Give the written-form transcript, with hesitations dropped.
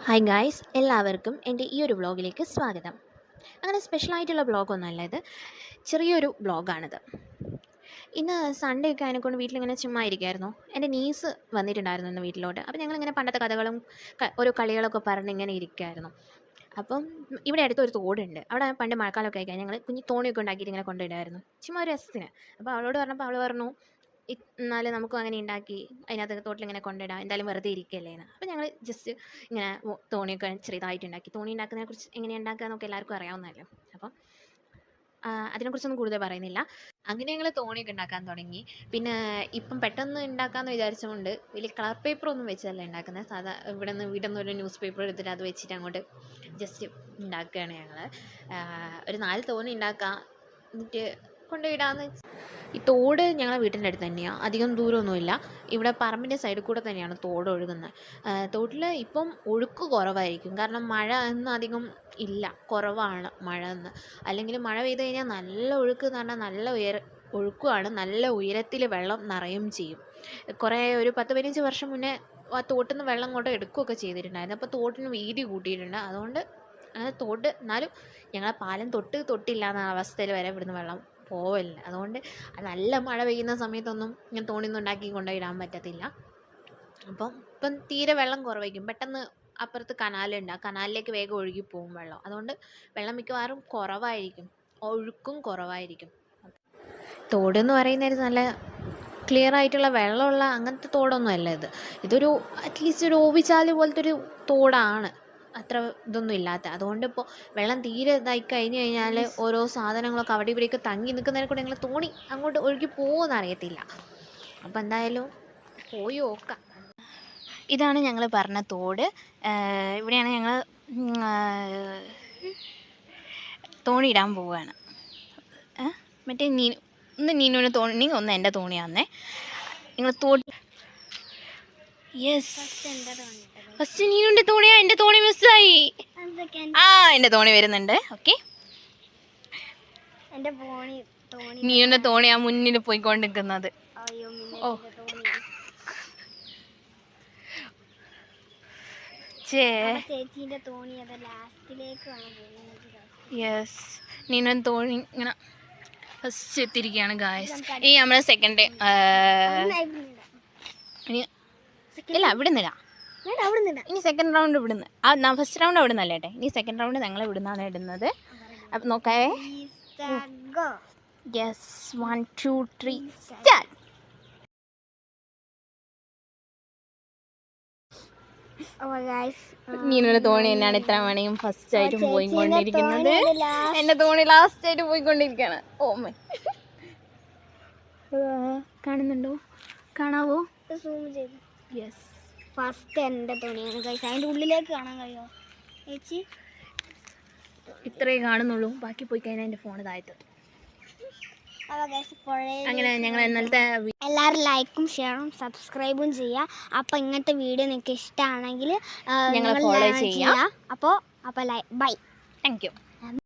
Hi guys, എല്ലാവർക്കും എൻ്റെ ഈ ഒരു വ്ളോഗിലേക്ക് സ്വാഗതം. അങ്ങനെ സ്പെഷ്യലായിട്ടുള്ള വ്ളോഗൊന്നുമല്ല ഇത്, ചെറിയൊരു വ്ളോഗാണിത്. ഇന്ന് സൺഡേ ഒക്കെ അതിനെക്കൊണ്ട് വീട്ടിലിങ്ങനെ ചുമ്മാ ഇരിക്കുമായിരുന്നു. എൻ്റെ നീസ് വന്നിട്ടുണ്ടായിരുന്നു ഇന്ന് വീട്ടിലോട്ട്. അപ്പോൾ ഞങ്ങളിങ്ങനെ പണ്ടത്തെ കഥകളും ഓരോ കളികളൊക്കെ പറഞ്ഞ് ഇങ്ങനെ ഇരിക്കുമായിരുന്നു. അപ്പം ഇവിടെ അടുത്തൊരു തോടുണ്ട്. അവിടെ പണ്ട് മഴക്കാലമൊക്കെ ആയിക്കഴിഞ്ഞാൽ ഞങ്ങൾ കുഞ്ഞു തോണിയൊക്കെ ഉണ്ടാക്കിയിട്ട് ഇങ്ങനെ കൊണ്ടുവിടുമായിരുന്നു, ചുമ്മാ ഒരു രസത്തിന്. അപ്പോൾ അവളോട് പറഞ്ഞപ്പോൾ അവൾ പറഞ്ഞു, എന്നാലും നമുക്കും അങ്ങനെ ഉണ്ടാക്കി അതിനകത്ത് തോട്ടിലിങ്ങനെ കൊണ്ടിടാം, എന്തായാലും വെറുതെ ഇരിക്കുകയല്ലേ എന്ന്. അപ്പോൾ ഞങ്ങൾ ജസ്റ്റ് ഇങ്ങനെ തോണിയൊക്കെ ചെറുതായിട്ട് ഉണ്ടാക്കി. തോണി ഉണ്ടാക്കുന്നതിനെക്കുറിച്ച് എങ്ങനെയാണ് ഉണ്ടാക്കുക എന്നൊക്കെ എല്ലാവർക്കും അറിയാവുന്നതല്ലോ. അപ്പം അതിനെക്കുറിച്ചൊന്നും കൂടുതൽ പറയുന്നില്ല. അങ്ങനെ ഞങ്ങൾ തോണിയൊക്കെ ഉണ്ടാക്കാൻ തുടങ്ങി. പിന്നെ ഇപ്പം പെട്ടെന്ന് ഉണ്ടാക്കാമെന്ന് വിചാരിച്ചുകൊണ്ട് വലിയ കളർ പേപ്പറൊന്നും വെച്ചല്ല ഉണ്ടാക്കുന്നത്. സാധാ വീട്ടിൽ നിന്ന് ഒരു ന്യൂസ് പേപ്പർ എടുത്തിട്ട് അത് വെച്ചിട്ട് അങ്ങോട്ട് ജസ്റ്റ് ഉണ്ടാക്കുകയാണ് ഞങ്ങൾ. ഒരു 4 തോണി ഉണ്ടാക്കാം, എന്നിട്ട് കൊണ്ടുപോയിടാമെന്ന്. ഈ തോട് ഞങ്ങളുടെ വീട്ടിൻ്റെ അടുത്ത് തന്നെയാണ്, അധികം ദൂരമൊന്നുമില്ല. ഇവിടെ പറമ്പിൻ്റെ സൈഡിൽ കൂടെ തന്നെയാണ് തോട് ഒഴുകുന്നത്. തോട്ടിൽ ഇപ്പം ഒഴുക്ക് കുറവായിരിക്കും, കാരണം മഴ ഒന്നും അധികം ഇല്ല, കുറവാണ് മഴ എന്ന്. അല്ലെങ്കിൽ മഴ പെയ്ത് കഴിഞ്ഞാൽ നല്ല ഒഴുക്ക് എന്ന് പറഞ്ഞാൽ നല്ല ഒഴുക്കുമാണ്, നല്ല ഉയരത്തിൽ വെള്ളം നിറയും ചെയ്യും. ഒരു 10-15 വർഷം മുന്നേ ആ തോട്ടിൽ നിന്ന് വെള്ളം കൊണ്ട് എടുക്കുകയൊക്കെ ചെയ്തിട്ടുണ്ടായിരുന്നു. അപ്പോൾ തോട്ടിന് വീതി കൂട്ടിയിട്ടുണ്ട്. അതുകൊണ്ട് തോട് എന്നാലും ഞങ്ങളെ പാലം തൊട്ടില്ല എന്ന അവസ്ഥയിൽ വരെ ഇവിടുന്ന് വെള്ളം പോവില്ല. അതുകൊണ്ട് നല്ല മഴ പെയ്യുന്ന സമയത്തൊന്നും ഇങ്ങനെ തോണിയൊന്നും ഉണ്ടാക്കി കൊണ്ടുപോയിടാൻ പറ്റത്തില്ല. ഇപ്പം തീരെ വെള്ളം കുറവായിരിക്കും. പെട്ടെന്ന് അപ്പുറത്ത് കനാലുണ്ട്, ആ കനാലിലേക്ക് വേഗം ഒഴുകി പോകും വെള്ളം. അതുകൊണ്ട് വെള്ളം മിക്കവാറും കുറവായിരിക്കും, ഒഴുക്കും കുറവായിരിക്കും. തോടെന്ന് പറയുന്നത് നല്ല ക്ലിയർ ആയിട്ടുള്ള വെള്ളമുള്ള അങ്ങനത്തെ തോടൊന്നും അല്ല ഇത്. ഇതൊരു അറ്റ്ലീസ്റ്റ് ഒരു ഓവിച്ചാല് പോലത്തെ ഒരു തോടാണ്, അത്ര ഇതൊന്നും ഇല്ലാത്ത. അതുകൊണ്ട് ഇപ്പോൾ വെള്ളം തീരെ ഇതായി കഴിഞ്ഞ് കഴിഞ്ഞാൽ ഓരോ സാധനങ്ങളൊക്കെ അവിടെ ഇവിടെയൊക്കെ തങ്ങി നിൽക്കുന്നതിനെ കൂടെ ഞങ്ങൾ തോണി അങ്ങോട്ട് ഒഴുകി പോകുമെന്ന് അറിയത്തില്ല. അപ്പോൾ എന്തായാലും പോയി നോക്കാം. ഇതാണ് ഞങ്ങൾ പറഞ്ഞ തോട്. ഇവിടെയാണ് ഞങ്ങൾ തോണി ഇടാൻ പോവുകയാണ്. മറ്റേ ഒന്ന് നീനുവിന് തോണി, ഒന്ന് എൻ്റെ തോണിയാന്നേ. നിങ്ങൾ യെസ്, ഫസ്റ്റ് നീനുവിൻ്റെ തോണിയാ. എൻ്റെ തോണി മിസ്സായി. എൻ്റെ തോണി വരുന്നുണ്ട്. ഓക്കെ, നീനുവിൻ്റെ തോണിയാ മുന്നിൽ പോയിക്കൊണ്ടിരിക്കുന്നത്. ഓ യെസ്, നീനുവിൻ്റെ തോണി ഇങ്ങനെ ഫസ്റ്റ് എത്തിയിരിക്കുകയാണ് ഗായ്സ്. ഇനി നമ്മൾ സെക്കൻഡ് ഇല്ല ഇവിടെ നിന്നിടാം. ഇനി സെക്കൻഡ് റൗണ്ട് ഇവിടുന്ന്. ഫസ്റ്റ് റൗണ്ട് അവിടെ നിന്നല്ലേ ഏട്ടെ. ഇനി സെക്കൻഡ് റൗണ്ട് ഞങ്ങൾ ഇവിടുന്നാണ് ഇടുന്നത്. അപ്പം നോക്കാവേ. Yes, 1 2 3 start. നീനൊരു തോണി തന്നെയാണ് ഇത്ര മണിയും ഫസ്റ്റ് ആയിട്ടും പോയിക്കൊണ്ടിരിക്കുന്നത്. എൻ്റെ തോണി ലാസ്റ്റ് ആയിട്ട് പോയിക്കൊണ്ടിരിക്കുകയാണ്. ഓ മൈ, കാണുന്നുണ്ടോ? കാണാവോ? യെസ്, ഫസ്റ്റ് എൻ്റെ തോണിയാണ് ഗൈസ്. അതിൻ്റെ ഉള്ളിലേക്ക് കാണാൻ കഴിയുമോ ചേച്ചി? ഇത്രേ കാണുന്നുള്ളൂ, ബാക്കി പോയി കഴിഞ്ഞാൽ എൻ്റെ ഫോൺ താഴ്ത്തു. അങ്ങനെ ഞങ്ങൾ ഇന്നലത്തെ എല്ലാവരും ലൈക്കും ഷെയറും സബ്സ്ക്രൈബും ചെയ്യുക. അപ്പോൾ ഇങ്ങനത്തെ വീഡിയോ നിങ്ങൾക്ക് ഇഷ്ടമാണെങ്കിൽ ഞങ്ങൾ ഫോളോ ചെയ്യാം. അപ്പോൾ ബൈ. Thank you.